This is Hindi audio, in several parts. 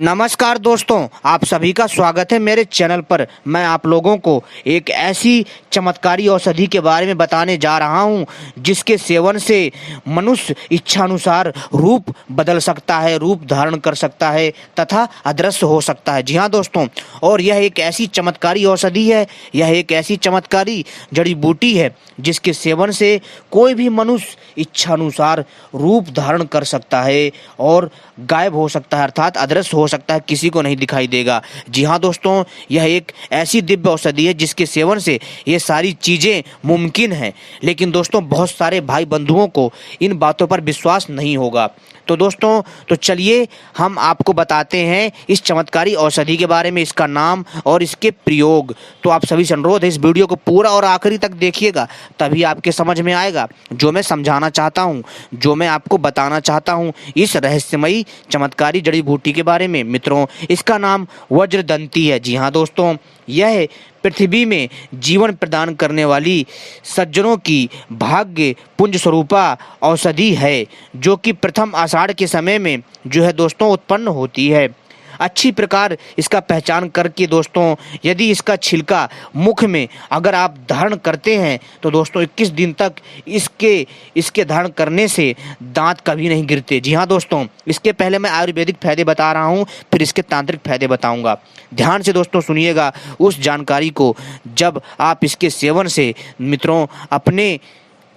नमस्कार दोस्तों, आप सभी का स्वागत है मेरे चैनल पर। मैं आप लोगों को एक ऐसी चमत्कारी औषधि के बारे में बताने जा रहा हूं जिसके सेवन से मनुष्य इच्छानुसार रूप बदल सकता है, रूप धारण कर सकता है तथा अदृश्य हो सकता है। जी हाँ दोस्तों, और यह एक ऐसी चमत्कारी औषधि है, यह एक ऐसी चमत्कारी जड़ी बूटी है जिसके सेवन से कोई भी मनुष्य इच्छानुसार रूप धारण कर सकता है और गायब हो सकता है, अर्थात अदृश्य हो सकता है, किसी को नहीं दिखाई देगा। जी हाँ दोस्तों, यह एक ऐसी दिव्य औषधि है जिसके सेवन से ये सारी चीज़ें मुमकिन हैं। लेकिन दोस्तों, बहुत सारे भाई बंधुओं को इन बातों पर विश्वास नहीं होगा। तो दोस्तों, तो चलिए हम आपको बताते हैं इस चमत्कारी औषधि के बारे में, इसका नाम और इसके प्रयोग। तो आप सभी से अनुरोध है, इस वीडियो को पूरा और आखिरी तक देखिएगा, तभी आपके समझ में आएगा जो मैं समझाना चाहता हूँ, जो मैं आपको बताना चाहता हूँ इस रहस्यमयी चमत्कारी जड़ी बूटी के बारे में। मित्रों, इसका नाम वज्रदंती है। जी हाँ दोस्तों, यह पृथ्वी में जीवन प्रदान करने वाली सज्जनों की भाग्य पुंज स्वरूपा औषधि है, जो कि प्रथम आषाढ़ के समय में जो है दोस्तों उत्पन्न होती है। अच्छी प्रकार इसका पहचान करके दोस्तों, यदि इसका छिलका मुख में अगर आप धारण करते हैं तो दोस्तों 21 दिन तक इसके धारण करने से दांत कभी नहीं गिरते। जी हाँ दोस्तों, इसके पहले मैं आयुर्वेदिक फायदे बता रहा हूँ, फिर इसके तांत्रिक फायदे बताऊँगा। ध्यान से दोस्तों सुनिएगा उस जानकारी को। जब आप इसके सेवन से मित्रों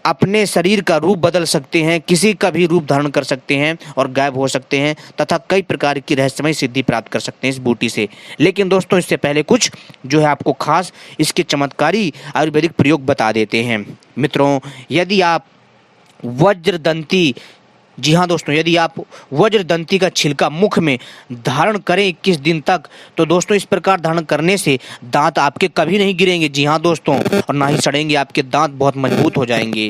अपने शरीर का रूप बदल सकते हैं, किसी का भी रूप धारण कर सकते हैं और गायब हो सकते हैं तथा कई प्रकार की रहस्यमय सिद्धि प्राप्त कर सकते हैं इस बूटी से। लेकिन दोस्तों, इससे पहले कुछ जो है आपको खास इसके चमत्कारी आयुर्वेदिक प्रयोग बता देते हैं। मित्रों, यदि आप वज्रदंती जी हाँ दोस्तों, यदि आप वज्रदंती का छिलका मुख में धारण करें 21 दिन तक, तो दोस्तों इस प्रकार धारण करने से दांत आपके कभी नहीं गिरेंगे। जी हाँ दोस्तों, और ना ही सड़ेंगे, आपके दांत बहुत मजबूत हो जाएंगे।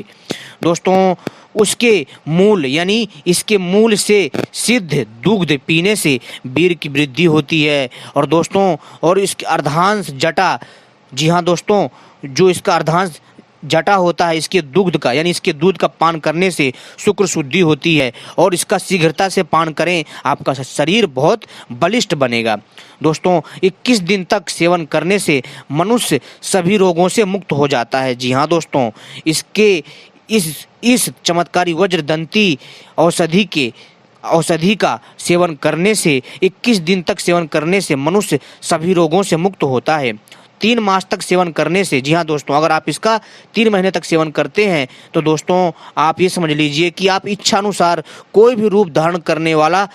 दोस्तों, उसके मूल यानी इसके मूल से सिद्ध दुग्ध पीने से वीर की वृद्धि होती है। और दोस्तों, और इसके अर्धांश जटा, जी हाँ दोस्तों, जो इसका अर्धांश जटा होता है इसके दुग्ध का यानी इसके दूध का पान करने से शुक्र शुद्धि होती है। और इसका शीघ्रता से पान करें, आपका शरीर बहुत बलिष्ठ बनेगा। दोस्तों, 21 दिन तक सेवन करने से मनुष्य सभी रोगों से मुक्त हो जाता है। जी हाँ दोस्तों, इस चमत्कारी वज्रदंती औषधि का सेवन करने से 21 दिन तक सेवन करने से मनुष्य सभी रोगों से मुक्त होता है। 3 मास तक सेवन करने से, जी हाँ दोस्तों, अगर आप इसका 3 महीने तक सेवन करते हैं तो दोस्तों आप ये समझ लीजिए कि आप इच्छानुसार कोई भी रूप धारण करने वाला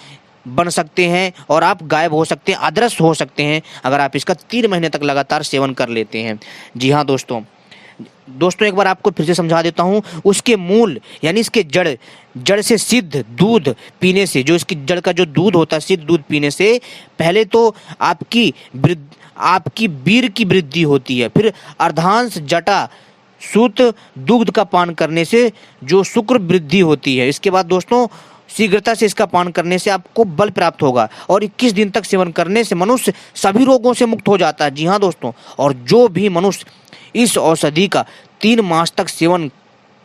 बन सकते हैं और आप गायब हो सकते हैं, अदृश्य हो सकते हैं, अगर आप इसका 3 महीने तक लगातार सेवन कर लेते हैं। जी हाँ दोस्तों, एक बार आपको फिर से समझा देता हूँ। उसके मूल यानी इसके जड़ से सिद्ध दूध पीने से, जो इसकी जड़ का जो दूध होता है, सिद्ध दूध पीने से पहले तो आपकी वीर की वृद्धि होती है। फिर अर्धांश जटा शुद्ध दुग्ध का पान करने से जो शुक्र वृद्धि होती है। इसके बाद दोस्तों शीघ्रता से इसका पान करने से आपको बल प्राप्त होगा और 21 दिन तक सेवन करने से मनुष्य सभी रोगों से मुक्त हो जाता है। जी हाँ दोस्तों, और जो भी मनुष्य इस औषधि का 3 मास तक सेवन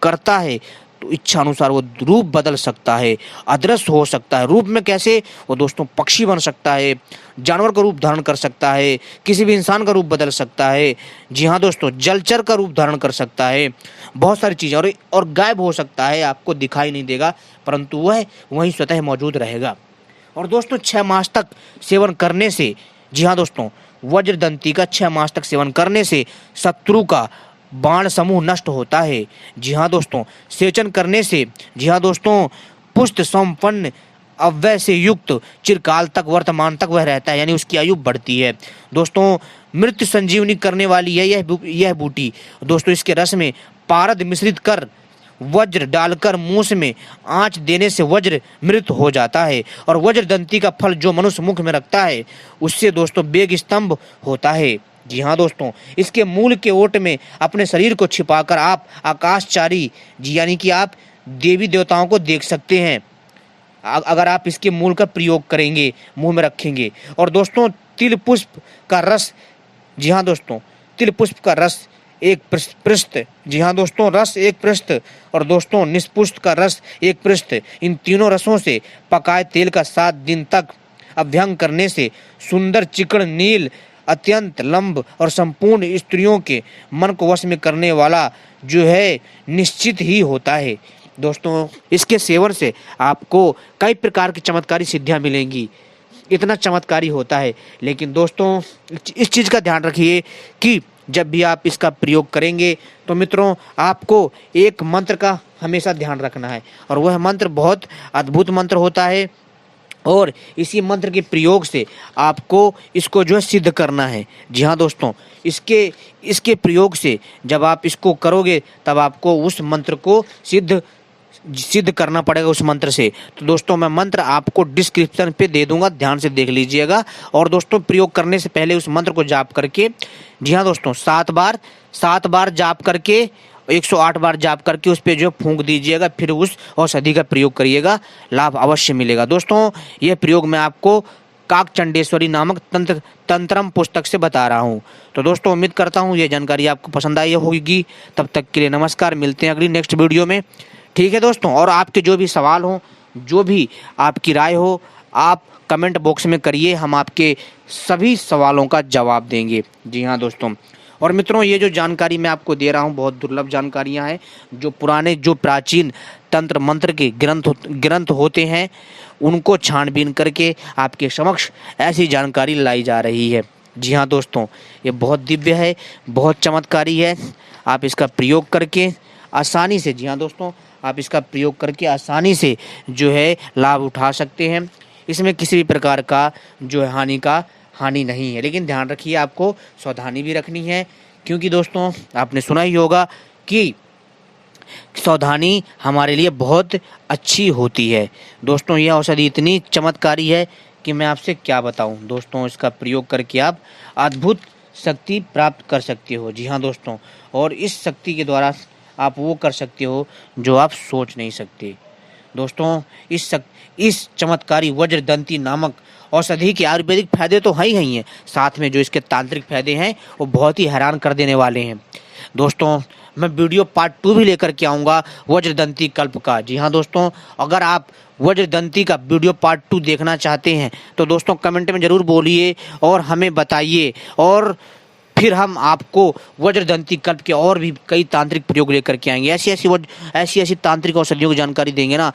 करता है तो इच्छा अनुसार वो रूप बदल सकता है, अदृश्य हो सकता है। रूप में कैसे? वो दोस्तों पक्षी बन सकता है, जानवर का रूप धारण कर सकता है, किसी भी इंसान का रूप बदल सकता है। जी हाँ दोस्तों, जलचर का रूप धारण कर सकता है, बहुत सारी चीज़ें, और गायब हो सकता है, आपको दिखाई नहीं देगा परंतु वह वहीं स्वतः मौजूद रहेगा। और दोस्तों 6 मास तक सेवन करने से, जी हाँ दोस्तों, वज्रदंती का 6 मास तक सेवन करने से शत्रु का बाण समूह नष्ट होता है। जी हाँ दोस्तों, सेचन करने से, जी हाँ दोस्तों, पुष्ट संपन्न अव्यय से युक्त चिरकाल तक वर्तमान तक वह रहता है, यानी उसकी आयु बढ़ती है। दोस्तों, मृत्यु संजीवनी करने वाली है यह बूटी। दोस्तों, इसके रस में पारद मिश्रित कर वज्र डालकर मूस में आंच देने से वज्र मृत हो जाता है। और वज्रदंती का फल जो मनुष्य मुख में रखता है उससे दोस्तों वेग स्तंभ होता है। जी हाँ दोस्तों, इसके मूल के ओट में अपने शरीर को छिपाकर आप आकाशचारी, जी यानी कि आप देवी देवताओं को देख सकते हैं अगर आप इसके मूल का प्रयोग करेंगे, मुंह में रखेंगे। और दोस्तों तिल पुष्प का रस, जी हाँ दोस्तों, तिल पुष्प का रस एक पृष्ठ, जी हाँ दोस्तों, रस एक पृष्ठ, और दोस्तों निष्पुष्ट का रस एक पृष्ठ, इन तीनों रसों से पकाए तेल का 7 दिन तक अभ्यंग करने से सुंदर चिकन नील अत्यंत लंब और संपूर्ण स्त्रियों के मन को वश में करने वाला जो है निश्चित ही होता है। दोस्तों इसके सेवन से आपको कई प्रकार की चमत्कारी सिद्धियां मिलेंगी, इतना चमत्कारी होता है। लेकिन दोस्तों इस चीज़ का ध्यान रखिए कि जब भी आप इसका प्रयोग करेंगे तो मित्रों आपको एक मंत्र का हमेशा ध्यान रखना है, और वह मंत्र बहुत अद्भुत मंत्र होता है, और इसी मंत्र के प्रयोग से आपको इसको जो है सिद्ध करना है। जी हाँ दोस्तों, इसके प्रयोग से जब आप इसको करोगे तब आपको उस मंत्र को सिद्ध करना पड़ेगा उस मंत्र से। तो दोस्तों मैं मंत्र आपको डिस्क्रिप्शन पे दे दूंगा, ध्यान से देख लीजिएगा। और दोस्तों प्रयोग करने से पहले उस मंत्र को जाप करके, जी हाँ दोस्तों 7 बार जाप करके 108 बार जाप करके उस पे जो फूंक दीजिएगा, फिर उस औषधि का प्रयोग करिएगा, लाभ अवश्य मिलेगा। दोस्तों यह प्रयोग मैं आपको काकचंडेश्वरी नामक तंत्रम पुस्तक से बता रहा हूँ। तो दोस्तों उम्मीद करता हूँ ये जानकारी आपको पसंद आई होगी। तब तक के लिए नमस्कार, मिलते हैं अगली नेक्स्ट वीडियो में। ठीक है दोस्तों, और आपके जो भी सवाल हो, जो भी आपकी राय हो, आप कमेंट बॉक्स में करिए, हम आपके सभी सवालों का जवाब देंगे। जी हाँ दोस्तों, और मित्रों ये जो जानकारी मैं आपको दे रहा हूँ बहुत दुर्लभ जानकारियाँ हैं। जो पुराने जो प्राचीन तंत्र मंत्र के ग्रंथ होते हैं उनको छानबीन करके आपके समक्ष ऐसी जानकारी लाई जा रही है। जी हाँ दोस्तों, ये बहुत दिव्य है, बहुत चमत्कारी है। आप इसका प्रयोग करके आसानी से, जी हाँ दोस्तों, आप इसका प्रयोग करके आसानी से जो है लाभ उठा सकते हैं। इसमें किसी भी प्रकार का जो है हानि नहीं है। लेकिन ध्यान रखिए आपको सावधानी भी रखनी है, क्योंकि दोस्तों आपने सुना ही होगा कि सावधानी हमारे लिए बहुत अच्छी होती है। दोस्तों यह औषधि इतनी चमत्कारी है कि मैं आपसे क्या बताऊं। दोस्तों इसका प्रयोग करके आप अद्भुत शक्ति प्राप्त कर सकते हो। जी हाँ दोस्तों, और इस शक्ति के द्वारा आप वो कर सकते हो जो आप सोच नहीं सकते। दोस्तों इस चमत्कारी वज्रदंती नामक औषधि के आयुर्वेदिक फायदे तो हैं ही हैं, साथ में जो इसके तांत्रिक फायदे हैं वो बहुत ही हैरान कर देने वाले हैं। दोस्तों मैं वीडियो पार्ट 2 भी लेकर के आऊँगा वज्रदंती कल्प का। जी हाँ दोस्तों, अगर आप वज्रदंती का वीडियो पार्ट 2 देखना चाहते हैं तो दोस्तों कमेंट में ज़रूर बोलिए और हमें बताइए, और फिर हम आपको वज्रदंती कल्प के और भी कई तांत्रिक प्रयोग लेकर के आएंगे। ऐसी तांत्रिक औषधियों की जानकारी देंगे ना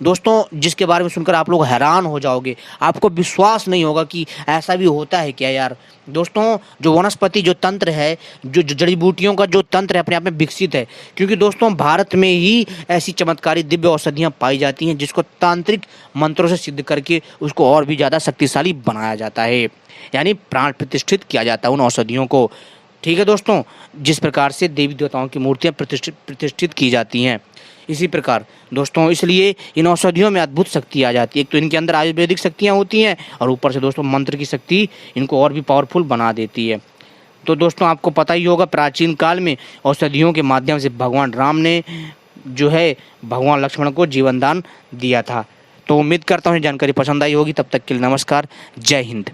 दोस्तों, जिसके बारे में सुनकर आप लोग हैरान हो जाओगे। आपको विश्वास नहीं होगा कि ऐसा भी होता है क्या यार। दोस्तों जो वनस्पति जो तंत्र है, जो जड़ी बूटियों का जो तंत्र है, अपने आप में विकसित है, क्योंकि दोस्तों भारत में ही ऐसी चमत्कारी दिव्य औषधियाँ पाई जाती हैं जिसको तांत्रिक मंत्रों से सिद्ध करके उसको और भी ज़्यादा शक्तिशाली बनाया जाता है, यानी प्राण प्रतिष्ठित किया जाता है उन औषधियों को। ठीक है दोस्तों, जिस प्रकार से देवी देवताओं की मूर्तियाँ प्रतिष्ठित की जाती हैं, इसी प्रकार दोस्तों इसलिए इन औषधियों में अद्भुत शक्ति आ जाती है। एक तो इनके अंदर आयुर्वेदिक शक्तियाँ होती हैं, और ऊपर से दोस्तों मंत्र की शक्ति इनको और भी पावरफुल बना देती है। तो दोस्तों आपको पता ही होगा प्राचीन काल में औषधियों के माध्यम से भगवान राम ने जो है भगवान लक्ष्मण को जीवन दान दिया था। तो उम्मीद करता हूँ जानकारी पसंद आई होगी। तब तक के लिए नमस्कार, जय हिंद।